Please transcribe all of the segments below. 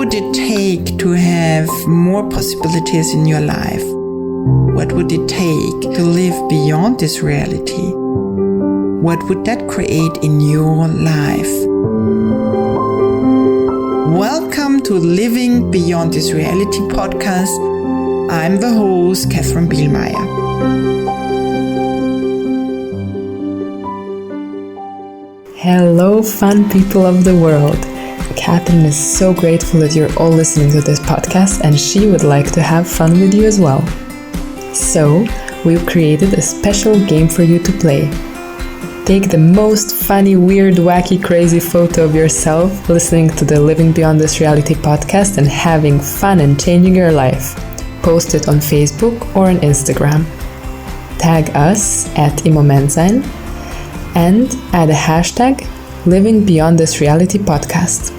would it take to have more possibilities in your life? What would it take to live beyond this reality? What would that create in your life? Welcome to Living Beyond This Reality podcast. I'm the host, Katherine Bihlmeier. Hello, fun people of the world. Katherine is so grateful that you're all listening to this podcast, and she would like to have fun with you as well. So, we've created a special game for you to play. Take the most funny, weird, wacky, crazy photo of yourself listening to the Living Beyond This Reality podcast and having fun and changing your life. Post it on Facebook or on Instagram. Tag us at @immomentsein and add a hashtag Living Beyond This Reality podcast.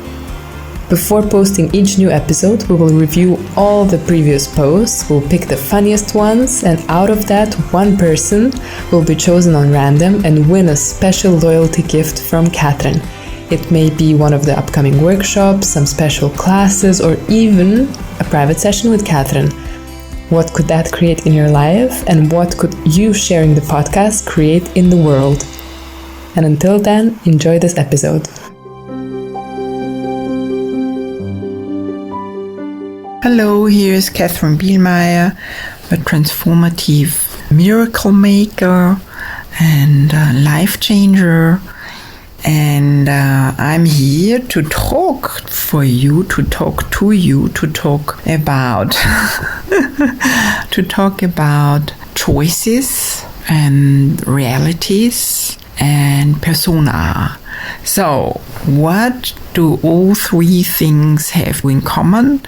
Before posting each new episode, we will review all the previous posts, we'll pick the funniest ones, and out of that, one person will be chosen on random and win a special loyalty gift from Katherine. It may be one of the upcoming workshops, some special classes, or even a private session with Katherine. What could that create in your life, and what could you sharing the podcast create in the world? And until then, enjoy this episode. Hello, here's Katherine Bihlmeier, a transformative miracle maker and life changer. And I'm here to talk to you, to talk about choices and realities and persona. So, what do all three things have in common?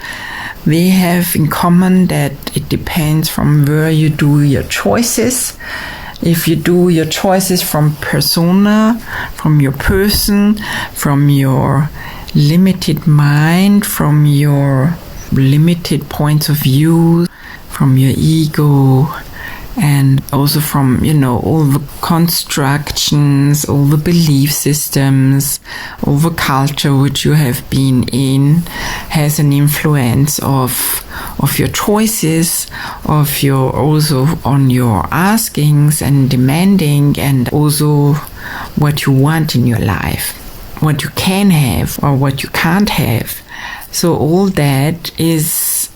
They have in common that it depends from where you do your choices. If you do your choices from persona, from your person, from your limited mind, from your limited points of view, from your ego, and also from, all the constructions, all the belief systems, all the culture which you have been in has an influence of your choices, also on your askings and demanding, and also what you want in your life, what you can have or what you can't have. So all that is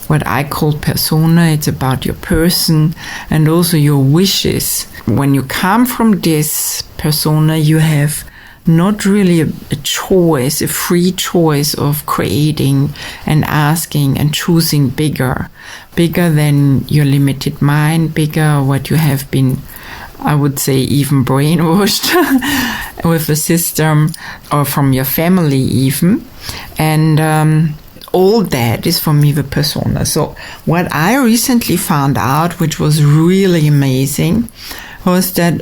what I call persona. It's about your person and also your wishes. When you come from this persona, you have not really a choice, a free choice of creating and asking and choosing bigger than your limited mind, bigger what you have been, I would say, even brainwashed with the system or from your family even. And all that is for me the persona. So what I recently found out, which was really amazing, was that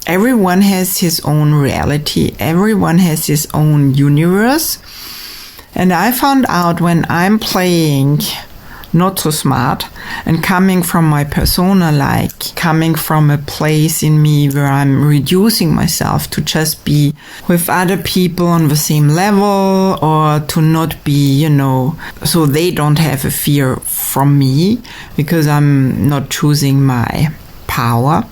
everyone has his own reality. Everyone has his own universe. And I found out when I'm playing not so smart and coming from my persona, like coming from a place in me where I'm reducing myself to just be with other people on the same level, or to not be, so they don't have a fear from me because I'm not choosing my power.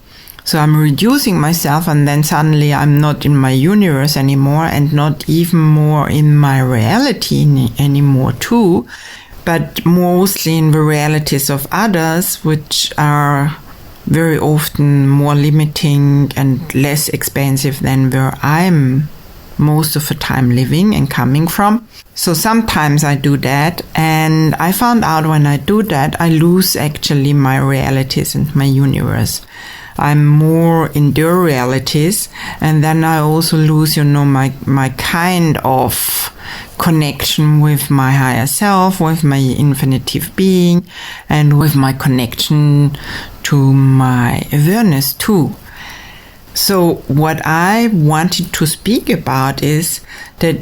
So I'm reducing myself, and then suddenly I'm not in my universe anymore and not even more in my reality anymore too, but mostly in the realities of others, which are very often more limiting and less expansive than where I'm most of the time living and coming from. So sometimes I do that, and I found out when I do that, I lose actually my realities and my universe. I'm more in their realities, and then I also lose, my kind of connection with my higher self, with my infinitive being, and with my connection to my awareness too. So what I wanted to speak about is that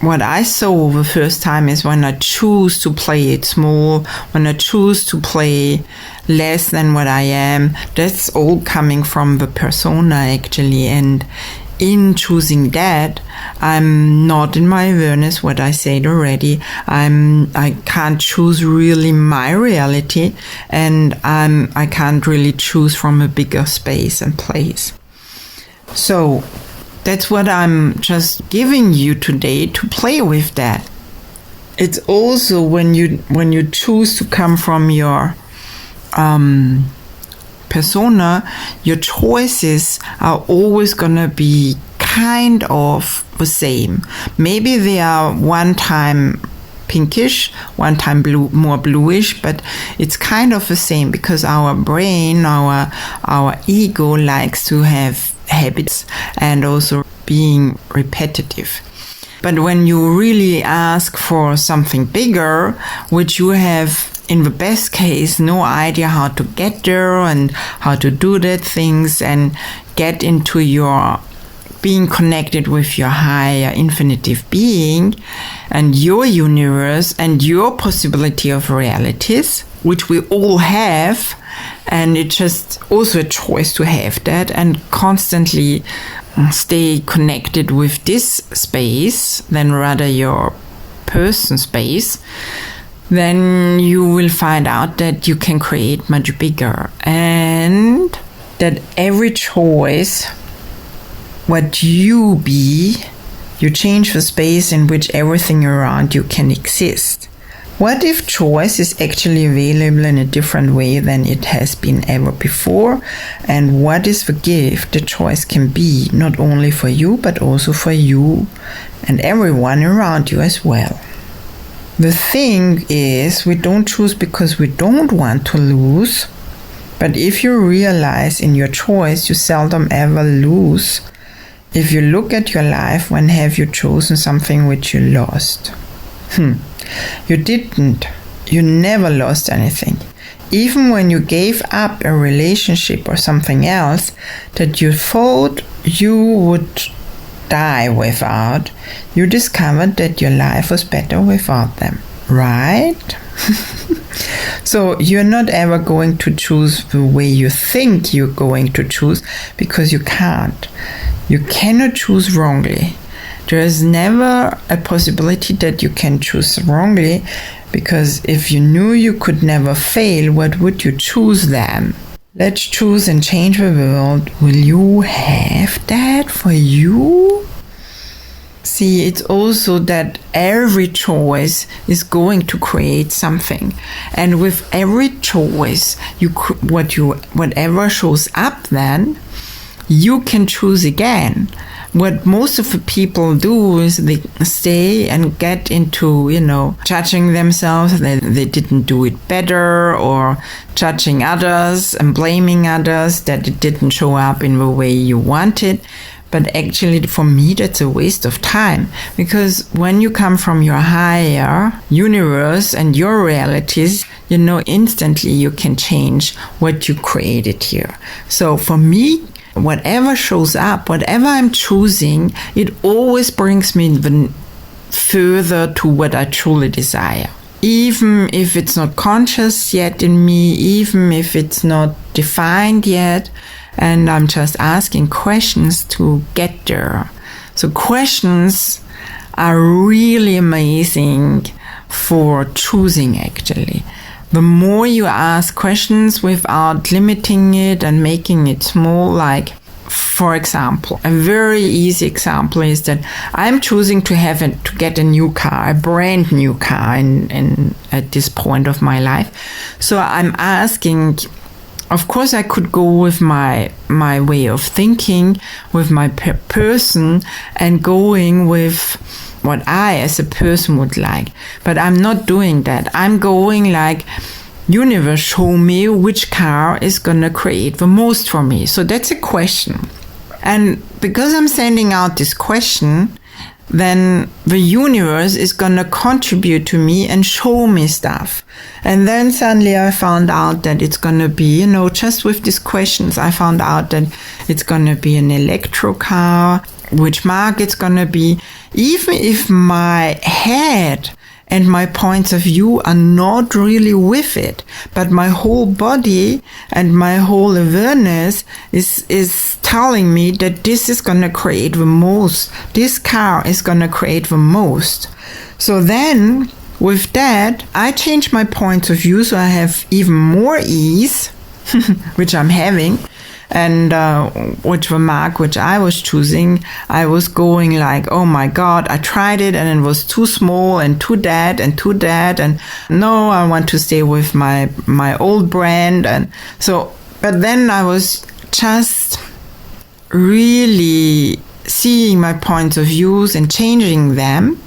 what I saw the first time is when I choose to play it small, when I choose to play less than what I am, that's all coming from the persona actually. And in choosing that, I'm not in my awareness, what I said already. I can't choose really my reality, and I can't really choose from a bigger space and place. So that's what I'm just giving you today to play with that. It's also when you choose to come from your persona, your choices are always gonna be kind of the same. Maybe they are one time pinkish, one time blue, more bluish, but it's kind of the same because our brain, our ego likes to have habits and also being repetitive. But when you really ask for something bigger, which you have in the best case no idea how to get there and how to do that things and get into your being connected with your higher infinitive being and your universe and your possibility of realities, which we all have, and it's just also a choice to have that and constantly stay connected with this space than rather your person space, then you will find out that you can create much bigger, and that every choice, what you be, you change the space in which everything around you can exist. What if choice is actually available in a different way than it has been ever before? And what is the gift the choice can be, not only for you, but also for you and everyone around you as well? The thing is, we don't choose because we don't want to lose. But if you realize in your choice, you seldom ever lose. If you look at your life, when have you chosen something which you lost? You didn't. You never lost anything. Even when you gave up a relationship or something else that you thought you would die without, you discovered that your life was better without them, right? So you're not ever going to choose the way you think you're going to choose, because you can't. You cannot choose wrongly. There is never a possibility that you can choose wrongly, because if you knew you could never fail, what would you choose then? Let's choose and change the world. Will you have that for you? See, it's also that every choice is going to create something, and with every choice, whatever shows up, then you can choose again. What most of the people do is they stay and get into, judging themselves that they didn't do it better, or judging others and blaming others that it didn't show up in the way you wanted. But actually, for me, that's a waste of time, because when you come from your higher universe and your realities, instantly you can change what you created here. So for me, whatever shows up, whatever I'm choosing, it always brings me further to what I truly desire. Even if it's not conscious yet in me, even if it's not defined yet, and I'm just asking questions to get there. So questions are really amazing for choosing, actually. The more you ask questions without limiting it and making it small, like, for example, a very easy example is that I'm choosing to get a new car, a brand new car at this point of my life. So I'm asking, of course, I could go with my way of thinking, with my person, and going with what I as a person would like. But I'm not doing that. I'm going like, universe, show me which car is gonna create the most for me. So that's a question. And because I'm sending out this question, then the universe is gonna contribute to me and show me stuff. And then suddenly I found out that it's gonna be, just with these questions, I found out that it's gonna be an electro car, which mark it's gonna be. Even if my head and my points of view are not really with it, but my whole body and my whole awareness is telling me that this is going to create the most. This car is going to create the most. So then with that, I change my points of view so I have even more ease, which I'm having. And which the mark which I was choosing, I was going like, oh my God, I tried it and it was too small and too that and too that. And no, I want to stay with my old brand. And so, but then I was just really seeing my points of views and changing them.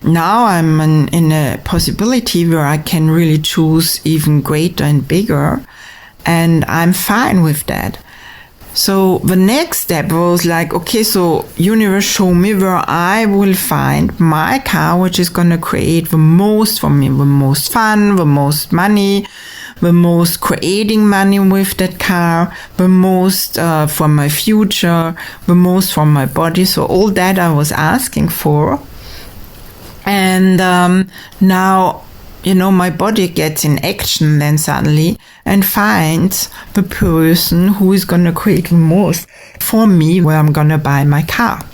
Now I'm in a possibility where I can really choose even greater and bigger. And I'm fine with that. So the next step was like, okay, so universe, show me where I will find my car, which is going to create the most for me, the most fun, the most money, the most creating money with that car, the most for my future, the most for my body. So all that I was asking for. And now, my body gets in action then suddenly and finds the person who is going to create the most for me where I'm going to buy my car.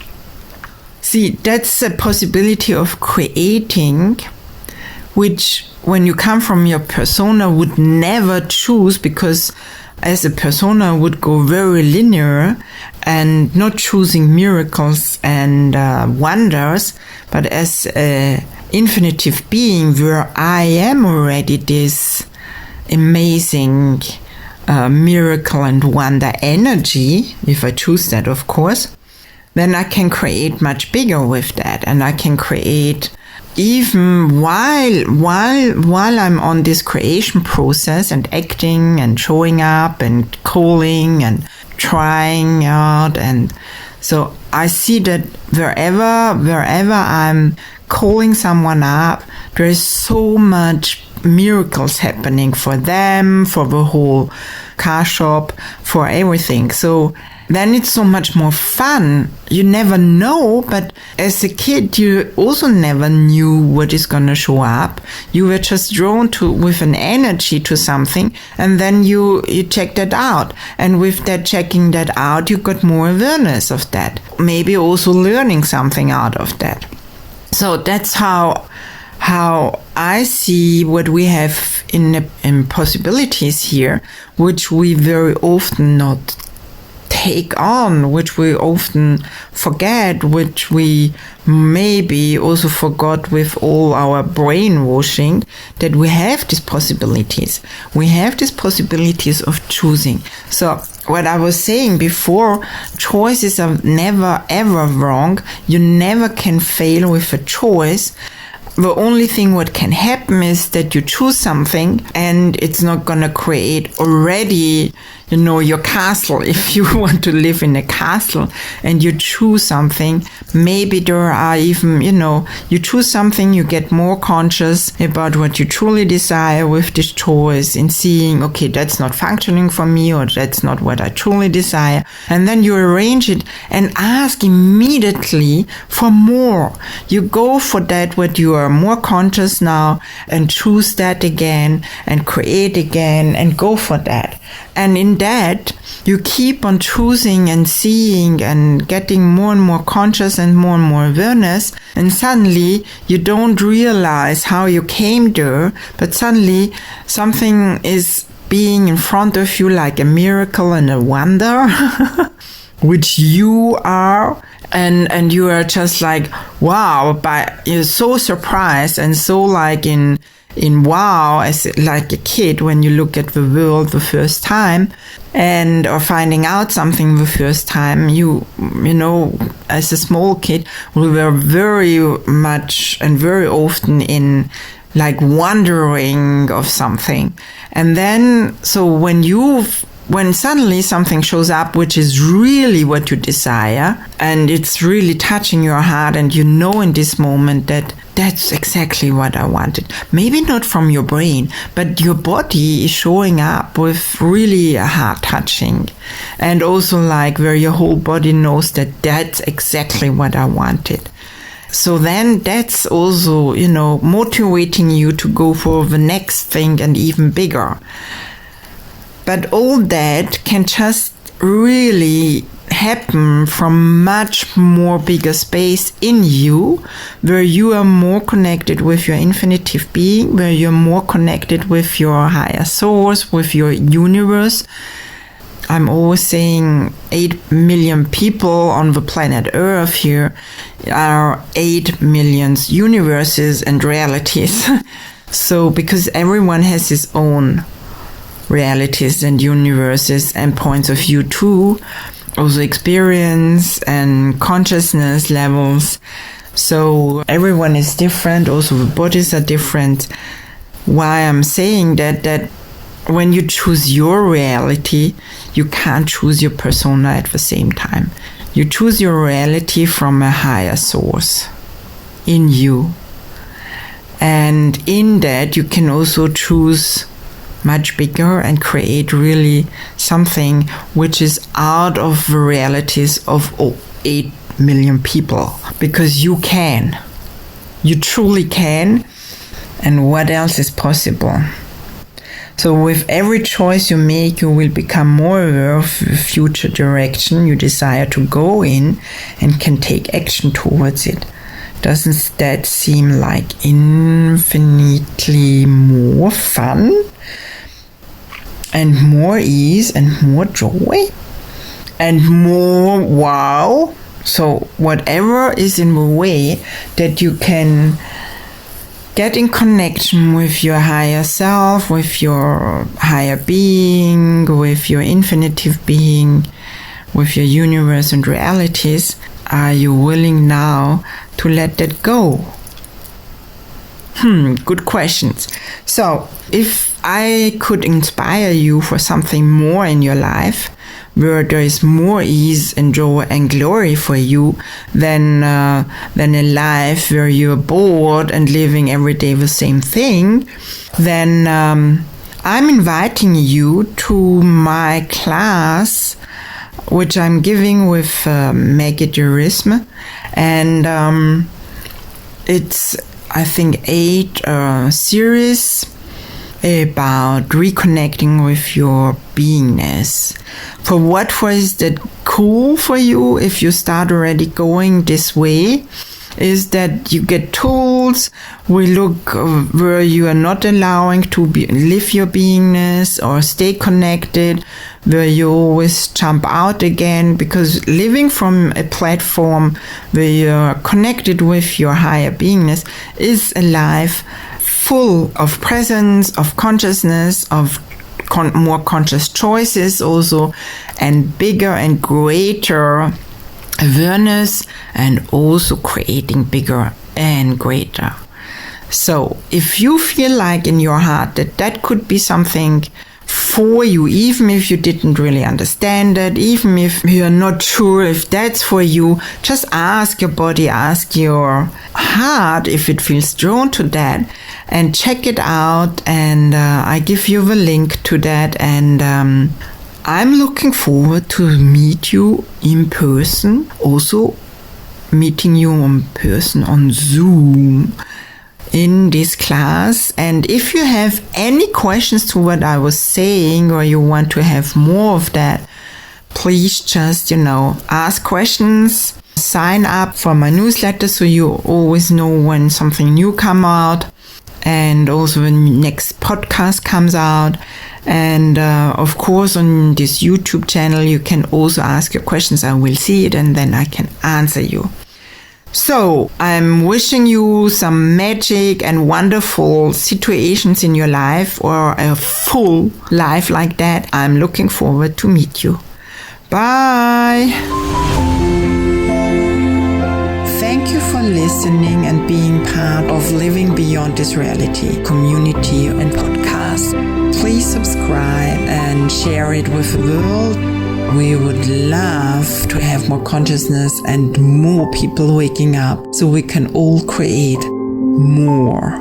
See, that's a possibility of creating, which when you come from your persona would never choose, because as a persona would go very linear and not choosing miracles and wonders, but as a infinitive being where I am already this amazing miracle and wonder energy, if I choose that, of course, then I can create much bigger with that. And I can create even while I'm on this creation process and acting and showing up and calling and trying out. And so I see that wherever I'm calling someone up, there is so much miracles happening for them, for the whole car shop, for everything. So then it's so much more fun. You never know, but as a kid, you also never knew what is going to show up. You were just drawn to with an energy to something, and then you check that out. And with that checking that out, you got more awareness of that. Maybe also learning something out of that. So that's how I see what we have in possibilities here, which we very often not take on, which we often forget, which we maybe also forgot with all our brainwashing, that we have these possibilities. We have these possibilities of choosing. So what I was saying before, choices are never ever wrong. You never can fail with a choice. The only thing what can happen is that you choose something and it's not going to create already, your castle. If you want to live in a castle and you choose something, maybe there are even, you choose something, you get more conscious about what you truly desire with this choice and seeing, okay, that's not functioning for me, or that's not what I truly desire. And then you arrange it and ask immediately for more. You go for that what you are more conscious now and choose that again and create again and go for that. And in that, you keep on choosing and seeing and getting more and more conscious and more awareness. And suddenly, you don't realize how you came there, but suddenly something is being in front of you like a miracle and a wonder, which you are. And you are just like, wow, but you're so surprised and so like in wow, as like a kid when you look at the world the first time and or finding out something the first time. You know, as a small kid, we were very much and very often in like wondering of something. And then, so when suddenly something shows up which is really what you desire and it's really touching your heart, and in this moment that that's exactly what I wanted. Maybe not from your brain, but your body is showing up with really a heart touching, and also like where your whole body knows that that's exactly what I wanted. So then that's also, motivating you to go for the next thing and even bigger. But all that can just really happen from much more bigger space in you, where you are more connected with your infinitive being, where you're more connected with your higher source, with your universe. I'm always saying 8 million people on the planet Earth here are 8 million universes and realities. So because everyone has his own realities and universes and points of view too, also experience and consciousness levels. So everyone is different, also the bodies are different. Why I'm saying that when you choose your reality, you can't choose your persona at the same time. You choose your reality from a higher source in you. And in that, you can also choose much bigger and create really something which is out of the realities of 8 million people. Because you can. You truly can. And what else is possible? So with every choice you make, you will become more aware of the future direction you desire to go in and can take action towards it. Doesn't that seem like infinitely more fun and more ease and more joy and more wow? So whatever is in the way that you can get in connection with your higher self, with your higher being, with your infinitive being, with your universe and realities, are you willing now to let that go? Good questions. So, if I could inspire you for something more in your life, where there is more ease and joy and glory for you than a life where you're bored and living every day the same thing, then I'm inviting you to my class, which I'm giving with Megadurism, and it's, I think, 8 series about reconnecting with your beingness. For what was that cool for you if you start already going this way is that you get tools. We look where you are not allowing to live your beingness or stay connected, where you always jump out again, because living from a platform where you're connected with your higher beingness is a life full of presence, of consciousness, of more conscious choices also, and bigger and greater awareness, and also creating bigger and greater. So if you feel like in your heart that could be something for you, even if you didn't really understand it, even if you're not sure if that's for you, just ask your body, ask your heart if it feels drawn to that, and check it out. And I give you the link to that, and I'm looking forward to meet you in person, also meeting you in person on Zoom in this class. And if you have any questions to what I was saying, or you want to have more of that, please just, ask questions, sign up for my newsletter so you always know when something new comes out, and also when the next podcast comes out. And of course, on this YouTube channel, you can also ask your questions. I will see it and then I can answer you. So I'm wishing you some magic and wonderful situations in your life, or a full life like that. I'm looking forward to meet you. Bye. Thank you for listening and being part of Living Beyond This Reality community and podcast. Please subscribe and share it with the world. We would love to have more consciousness and more people waking up so we can all create more.